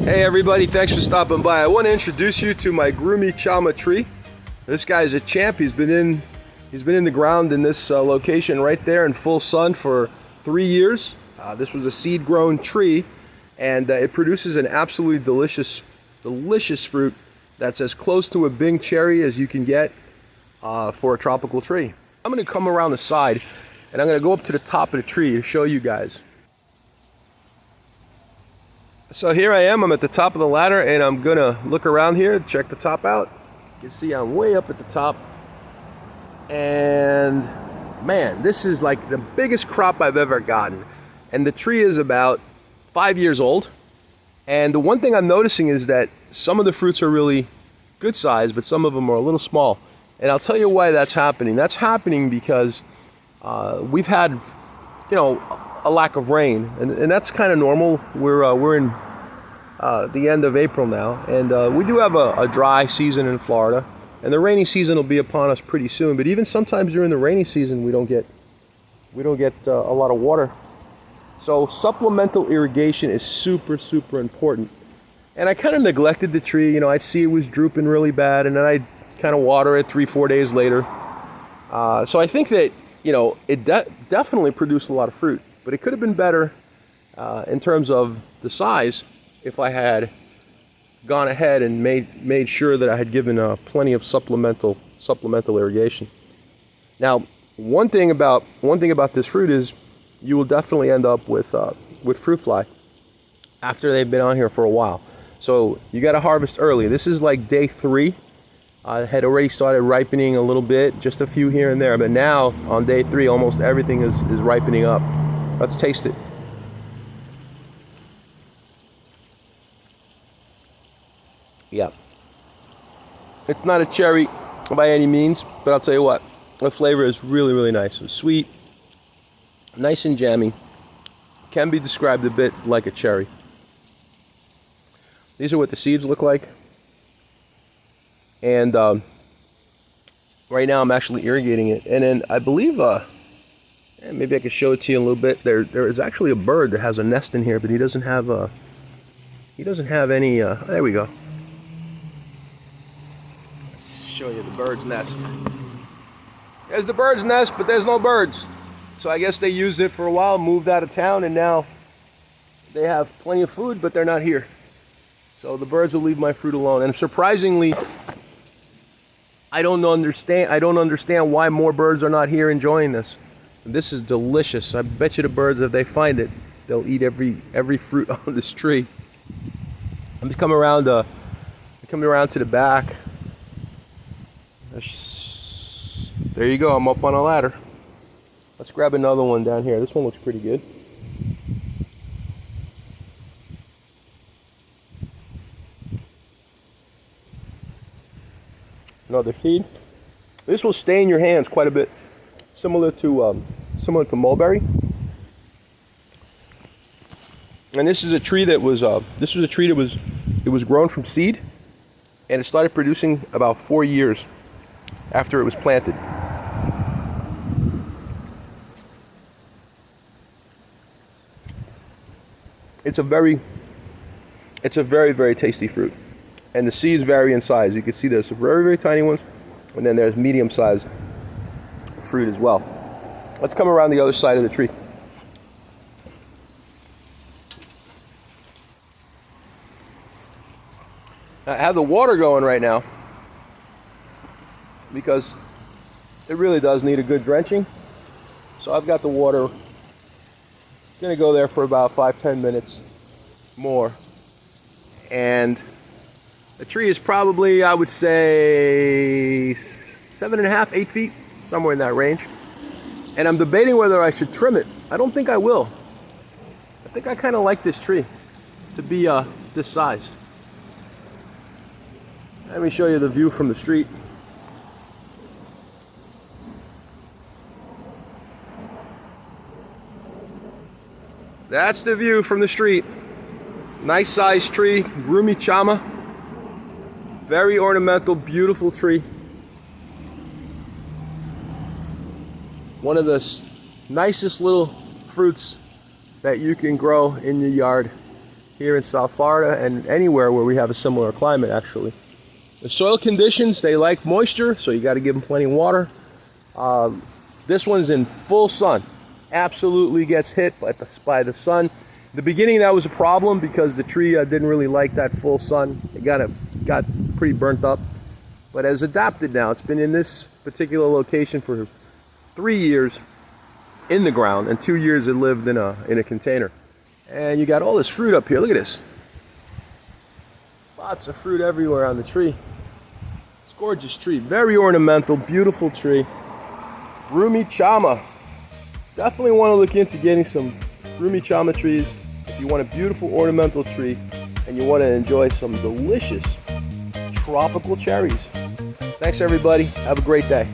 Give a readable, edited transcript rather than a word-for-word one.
Hey everybody, thanks for stopping by. I want to introduce you to my Grumichama tree. This guy's a champ. He's been in the ground in this location right there in full sun for 3 years. This was a seed-grown tree, and it produces an absolutely delicious fruit that's as close to a Bing cherry as you can get for a tropical tree. I'm going to come around the side, and I'm going to go up to the top of the tree to show you guys. So here I am, I'm at the top of the ladder, and I'm gonna look around here, check the top out. You can see I'm way up at the top. And man, this is like the biggest crop I've ever gotten. And the tree is about 5 years old. And the one thing I'm noticing is that some of the fruits are really good size, but some of them are a little small. And I'll tell you why that's happening. That's happening because we've had, a lack of rain, and that's kind of normal. We're in the end of April now, and we do have a dry season in Florida, and the rainy season will be upon us pretty soon. But even sometimes during the rainy season, we don't get a lot of water. So supplemental irrigation is super important. And I kind of neglected the tree. I'd see it was drooping really bad, and then I'd kind of water it 3-4 days later. So I think that it definitely produced a lot of fruit. But it could have been better in terms of the size if I had gone ahead and made sure that I had given plenty of supplemental irrigation. Now, one thing about this fruit is you will definitely end up with fruit fly after they've been on here for a while. So you got to harvest early. This is like day 3. I had already started ripening a little bit, just a few here and there. But now on day 3, almost everything is ripening up. Let's taste it. Yeah. It's not a cherry by any means, but I'll tell you what, the flavor is really nice. It's sweet, nice and jammy. Can be described a bit like a cherry. These are what the seeds look like. And right now I'm actually irrigating it. And then I believe maybe I could show it to you a little bit. There is actually a bird that has a nest in here, but he doesn't have any. There we go. Let's show you the bird's nest. There's the bird's nest, but there's no birds. So I guess they used it for a while, moved out of town, and now they have plenty of food, but they're not here. So the birds will leave my fruit alone. And surprisingly, I don't understand why more birds are not here enjoying this. This is delicious. I bet you the birds, if they find it, they'll eat every fruit on this tree. I'm just coming around to the back. There you go. I'm up on a ladder. Let's grab another one down here. This one looks pretty good. Another seed. This will stain your hands quite a bit, similar to mulberry. And this is a tree that was it was grown from seed, and it started producing about 4 years after it was planted. It's a very tasty fruit. And the seeds vary in size. You can see there's some very tiny ones, and then there's medium-sized fruit as well. Let's come around the other side of the tree. I have the water going right now because it really does need a good drenching. So I've got the water going to go there for about 5-10 minutes more. And the tree is probably, I would say, 7.5, 8 feet, somewhere in that range. And I'm debating whether I should trim it. I don't think I will. I think I kind of like this tree to be this size. Let me show you the view from the street. That's the view from the street. Nice sized tree, Grumichama. Very ornamental, beautiful tree. One of the nicest little fruits that you can grow in your yard. here in South Florida and anywhere where we have a similar climate actually. The soil conditions, they like moisture, so you got to give them plenty of water. This one's in full sun. Absolutely gets hit by the sun. The beginning that was a problem because the tree didn't really like that full sun. It got pretty burnt up, but has adapted now. It's been in this particular location for 3 years in the ground, and 2 years it lived in a container. And you got all this fruit up here. Look at this. Lots of fruit everywhere on the tree. It's a gorgeous tree. Very ornamental, beautiful tree. Grumichama. Definitely want to look into getting some Grumichama trees if you want a beautiful ornamental tree and you want to enjoy some delicious tropical cherries. Thanks everybody. Have a great day.